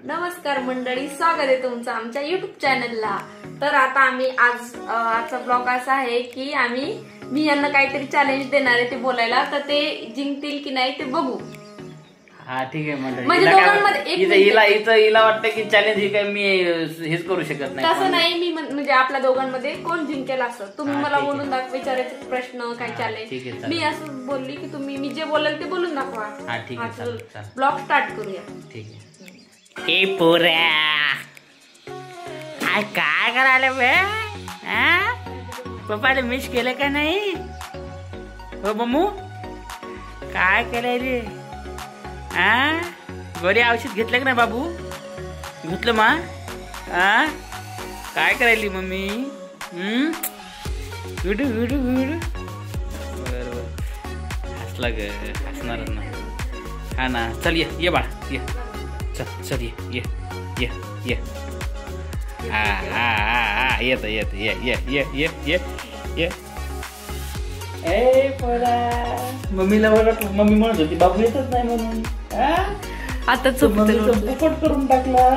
नमस्कार मंडळी, स्वागत आहे तुमचं आमच्या युट्यूब चॅनलला। तर आता आम्ही आजचा ब्लॉग असा आहे की मी यांना काहीतरी चॅलेंज देणार आहे ते बोलायला, तर ते जिंकतील की नाही ते बघू। हा ठीक आहे मंडळी, म्हणजे दोघांमध्ये हिला वाटतं की चॅलेंज ही काय मी हेच करू शकत नाही। तसं नाही, मी म्हणजे आपल्या दोघांमध्ये कोण जिंकेल असं तुम्ही मला बोलून दाखवा, विचारायचे प्रश्न काय चॅलेंज। मी असं बोलली की तुम्ही मी जे बोलेल ते बोलून दाखवा। हा ठीक आहे, ब्लॉग स्टार्ट करूया। ठीक आहे। ए पोऱ्या, काय करायला बे? पप्पाला मिस केलं का नाही? हो बमू, काय केलंय रे? गोरी औषध घेतलं का नाही बाबू? घेतलं मा? काय करायली मम्मी? विडू विडू विडू बरोबर हसला ग, हसणारच ना। हा ना, चल ये बाळा, ये चल चल ये ये ये हा येत येत ये ये ये ये ये ये। ए पोरा, मम्मीला मम्मी म्हणत होती बाबू येतच नाही म्हणून, आता फुकट करून टाकला।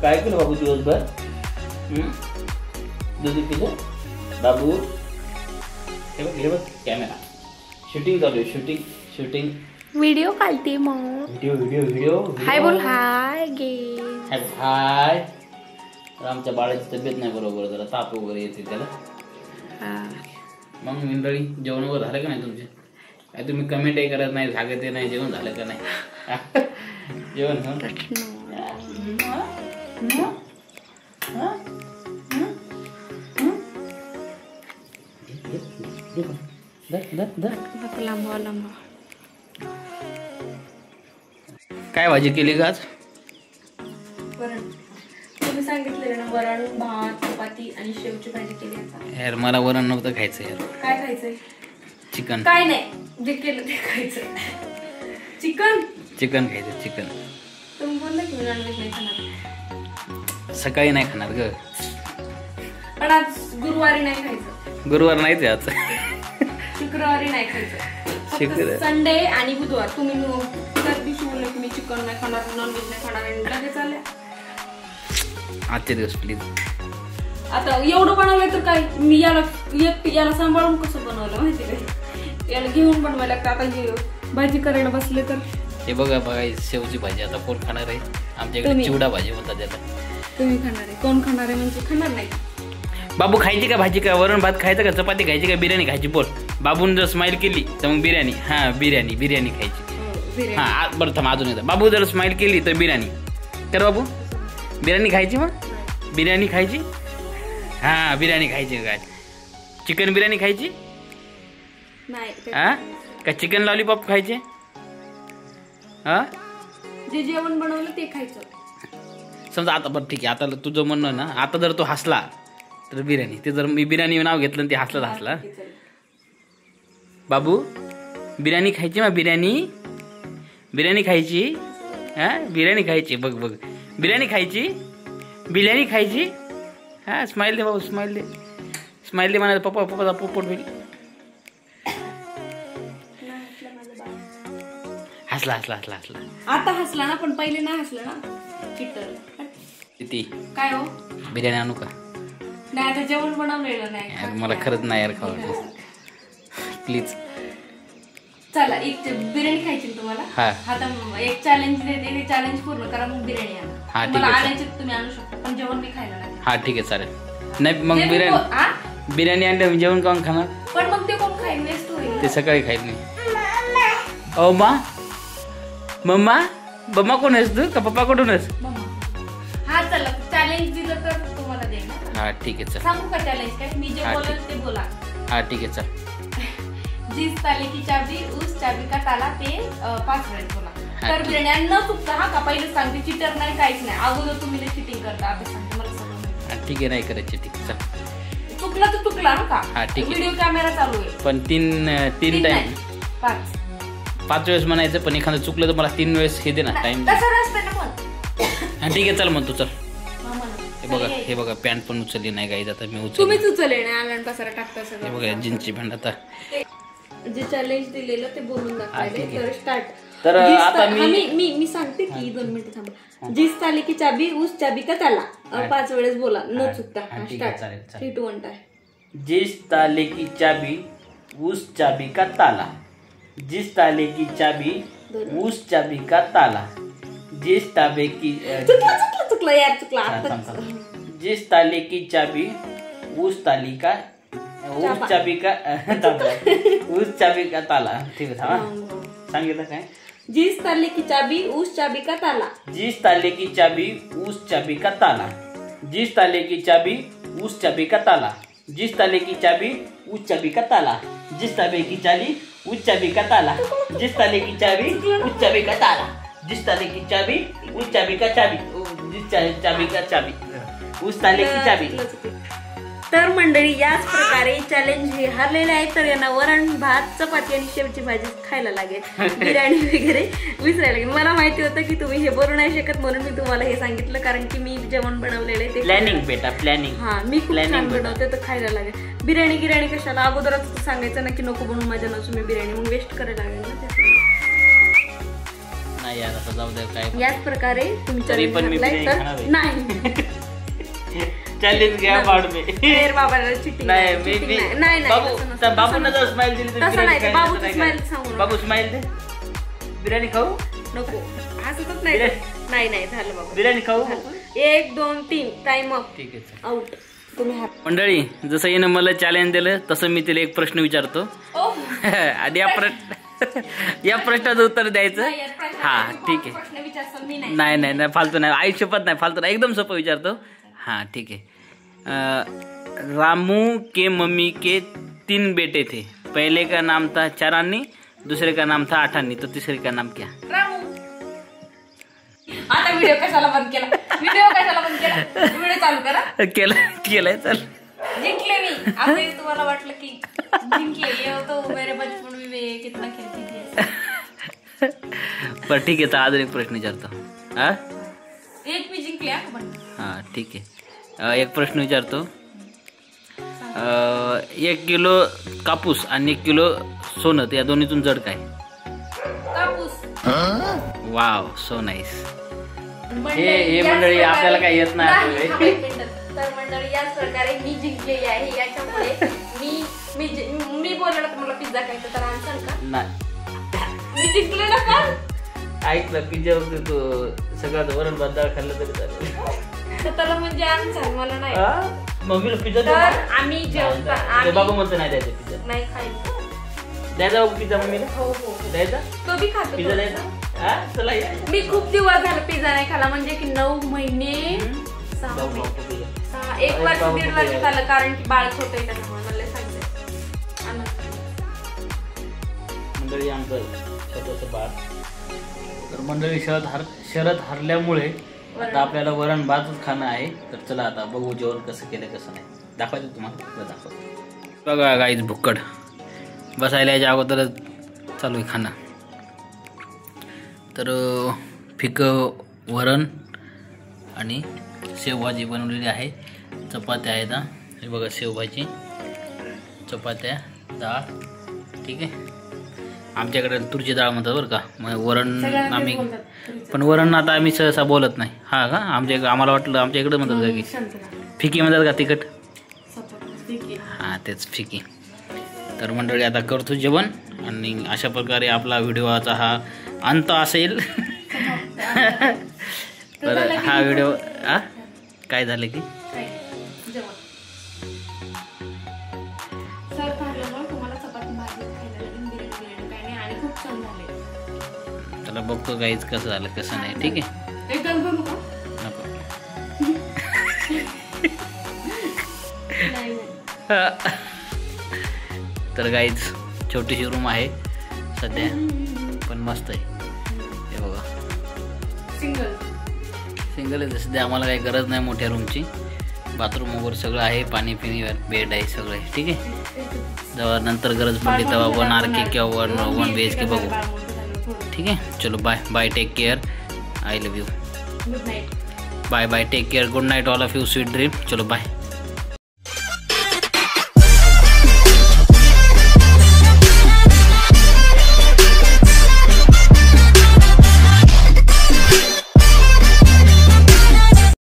काय केलं बाबू दिवसभर? दूध पिलं बाबू? हे बघ कॅमेरा, शूटिंग चालू आहे, शूटिंग व्हिडिओ काढते मग। व्हिडिओ हाय बोल, हाय गे हाय। आमच्या बाळाची तब्येत नाही बरोबर, जरा ताप वगैरे येते त्याला। मग मंडळी, जेवण वगैरे झालं का नाही तुमचे? काय तुम्ही कमेंटही करत नाही, सांगत नाही जेवण झालं का नाही? जेवण काय भाजी केली का आज? तुम्ही सांगितले ना, वरण भात चपाती आणि शेवची भाजी केली। यार मला वरण नव्हतं खायचं यार। काय खायचंय? चिकन। काय नाही, जे केलं ते खायचं। चिकन खायचं, चिकन। तुम्ही बोलला की नॉनव्हेज नाही खाणार। सकाळी नाही खाणार ग, पण आज गुरुवारी नाही खायचं। गुरुवार नाहीच आज, शुक्रवारी नाही खायचं, संडे आणि बुधवार। तुम्ही त्या दिवशी बोलले की मी चिकन नाही खाणार, नॉनव्हेज नाही खाणार, आणि लगेच आल्या आजचे दिवस प्लीज। आता एवढं बनवलं तर काय, मी याला सांभाळून कसं बनवलं माहिती काय? याला घेऊन बनवायला लागतं। आता भाजी करायला बसले तर हे बघा शेवची भाजी आता कोण खाणार आहे? आमच्याकडे चिवडा भाजी म्हणतात त्याला। तुम्ही खाणार आहे? कोण खाणार आहे म्हणजे खाणार नाही? बाबू खायची का भाजी, का वरण भात खायचं का, चपाती खायची का, बिर्याणी खायची? बोल। बाबून जर स्माइल केली तर मग बिर्याणी। हा बिर्याणी खायची। हा बरं थांब, अजून येतं। बाबू जर स्माइल केली तर बिर्याणी कर बाबू। बिर्याणी खायची, मग बिर्याणी खायची। हा बिर्याणी खायची काय? चिकन बिर्याणी खायची नाही का चिकन लॉलीपॉप खायचे? जे जेवण बनवलं ते खायचं। समजा आता बरं ठीक आहे, आता तुझं म्हणणं ना, आता जर तू हसला तर बिर्याणी, ते जर मी बिर्याणी नाव घेतलं ते हसला बाबू बिर्याणी खायची, मग बिर्याणी खायची। बिर्याणी खायची, बघ बिर्याणी खायची। हा स्माइल दे बाबू, स्माइल दे म्हणायचं पप्पाचा पोपट होईल। हसला आता हसला ना, पण पहिले नाही हसला ना। चिट्टर किती काय हो? बिर्याणी आणू का? नाही, आता जेवण बनवलेलं नाही। मला खरंच नाही यार खावं, प्लीज। चला, एक बिर्याणी खायची तुम्हाला। आता एक चॅलेंज देते, ते चॅलेंज पूर्ण करा, मग बिर्याणी आणा। मला आणायची तुम्ही आणू शकता, पण जेवण मी खायला लागेल। हा ठीक आहे, चालेल। नाही मग बिर्याणी आणलं जेवण कोण खाणार? पण मग ते कोण खाईल? वेस्ट होईल। ते सकाळी खाईल मी। ओ मम्मा कोण आहेस तू? का पप्पा कुठून आहेस? हा चला, चॅलेंज दिलं तर तुम्हाला देणार। हा ठीक आहे, चल। सांगू का चॅलेंज काय? मी जे बोलेल ते बोला। हा ठीक आहे, चल। जिस ताले की चाबी उस चाबी का ताला, ते 5 वेळेस बोला। तर बिर्याणी न चुकता, हा का पहिलेच सांगते, चिटर नाही, काहीच नाही। अगोदर तुम्ही चिटिंग करता, आता सांगते, मला सगळं ठीक आहे, नाही करायची, ठीक आहे, चल। चुकला तर चुकला ना का? हा ठीक आहे, व्हिडिओ कॅमेरा चालू आहे। पण तीन टाइम 5 वेळेस म्हणायचं, पण एखादं चुकलं तर मला 3 वेळेस हे दे ना टाइम। हा ठीक आहे, चल मग तू चल। हे बघा पॅन्ट पण उचलली नाही गाईज, आता मी तुम्हीच उचलले नाही, आलन पसारा टाकता सगळं। हे बघा जीन्सची पॅन्ट। आता जे चॅलेंज दिलेलं ते बोलून दाखवायचे। तर स्टार्ट। तर आता मी सांगते की 2 मिनिटं थांबा. जिस ताले की चाबी उस चाबी का ताला. 5 वेळेस बोला न चुकता. चालेल. 3, 2, 1 टाय. जिस ताले की चाबी उस चाबी का ताला. जिस ताले की चाबी उस चाबी का ताला. जिस ताबे की चुकलं यार चुकला. जिस ताले की चाबी उस ताली का उस चाबी का उस चाबी का ताला. ठीक आहे सांगितलं काय. जिस ताले की चाबी उस चाबी का ताला. जिस ताले की चाबी उस चाबी का ताला. जिस ताले की चाबी उस चाबी का ताला. जिस ताले की चाबी उस चाबी का ताला. जिस ताले की चाबी उस चाबी का ताला. जिस ताले की चाबी उस चाबी का ताला. जिस ताले की चाबी उस चाबी का चाबी. जिस चाबी का चाबी उस ताले की चाबी. तर मंडळी याच प्रकारे चॅलेंज हे हरलेले आहे. तर यांना वरण भात चपाती आणि शेवची भाजी खायला लागेल. बिर्याणी वगैरे विसरायला लागेल. मला माहिती होतं की तुम्ही हे बोलू नाही शकत म्हणून मी तुम्हाला हे सांगितलं. कारण की मी जेवण बनवलेलं आहे ते प्लॅनिंग बेटा प्लॅनिंग. हा मी खूप छान बनवते तर खायला लागेल. बिर्याणी कशाला अगोदरच सांगायचं ना की नको बनवू माझ्या नसू मी बिर्याणी मग वेस्ट करायला लागेल ना नाही यार आता जाऊ दे काय. याच प्रकारे तुम्ही नाही चॅलेंज घ्या बाड मी बाबा चिटिंग नाही बाबूंना जर स्माइल दिली तर बाबू स्माइल दे. बिर्याणी खाऊ नको हसतच नाही झालं बाबा. बिर्याणी खाऊ 1 2 3 टाइम अप. ठीक आहे आउट. तुम्ही मंडळी जसं हिनं मला चॅलेंज दिलं तसं मी तिला एक प्रश्न विचारतो आणि या प्रश्नाचं उत्तर द्यायचं. हा ठीक आहे. नाही फालतू नाही आयुष्यपत नाही फालतू नाही एकदम सोपं विचारतो. हाँ ठीक है. रामू के मम्मी के 3 बेटे थे. पहले का नाम था चारानी, दूसरे का नाम था आठानी, तो तीसरे का नाम क्या. रामू. आता व्हिडिओ कशाला बंद केला. व्हिडिओ चालू करा. केलाय चाल. जिंकले मी. आता तुम्हाला वाटलं की जिंकले ये तो मेरे बचपन में कितना खेलती थी. पर ठीक आहे तर अजून एक प्रश्न विचारतो. एक मी जिंकले. हाँ ठीक है. एक प्रश्न विचारतो. 1 किलो कापूस आणि 1 किलो सोनं या दोन्हीतून जड काय. कापूस. Wow so nice. हे मंडळी आपल्याला काही येत नाही. तर मंडळी याच प्रकारे मी जिंकलेली आहे. याच्यामुळे मी बोललो तुम्हाला पिझ्झा खायचा तर आणसाल का. नाही मी जिंकले ना पण. ऐकलं पिझ्झावरती तू सगळं वरण भात डाळ खाल्लं तरी चालेल. त्याला म्हणजे आणसाल मला नाही. मम्मीला पिझ्झा तर आम्ही जेवतो. बाबू म्हणतो नाही द्यायचं पिझ्झा. नाही खायचं. द्यायचा पिझ्झा मम्मीला. हो द्यायचा. तो बी खातो पिझ्झा द्यायचा. चला मी खूप दिवस झालं पिझ्झा नाही खाला म्हणजे की 9 महिने 6 1 वर्ष 1.5 वर्ष झालं कारण की बाळ छोटं आहे त्याच्यामुळे मला सांगते. मंडळी आमचं छोटंसं बाळ. तर मंडळी शरद हरल्यामुळे आता आपल्याला वरण भातच खाणं आहे. तर चला आता बघू जेवण कसं केलं कसं नाही. दाखवायचं तुम्हाला दाखवतो. बघा गाईच भुक्कड बसायला याच्या अगोदरच चालू आहे खाणं. तर फिकं वरण आणि शेवभाजी बनवलेली आहे. चपात्या आहेत. हे बघा शेवभाजी चपात्या डाळ. ठीक आहे. आमच्याकडे तुरीची डाळ म्हणतात बरं का. मग वरण आम्ही पण वरण आता आम्ही सहसा बोलत नाही. हा का आम्हाला वाटलं आमच्या इकडे म्हणतात का की फिकी म्हणतात का तिखट. हां तेच फिकी. तर मंडळी आता करतो जेवण आणि अशा प्रकारे आपला व्हिडिओचा हा अंत असेल. तर हा व्हिडिओ काय झालं की त्याला बघतो काहीच कसं झालं कसं नाही. ठीक आहे. तर गाईज छोटीशी रूम आहे सध्या पण मस्त आहे. हे बघा सिंगल आहे सध्या. आम्हाला काही गरज नाही मोठ्या रूमची. बाथरूम वगैरे सगळं आहे. पाणी पिणी बेड आहे सगळं आहे. ठीक आहे. जेव्हा नंतर गरज पडली तेव्हा 1 RK किंवा 1 BHK बघू. ठीक आहे. चलो bye take care. I love you. Bye take care. Good night all of you. Sweet dream. चलो बाय.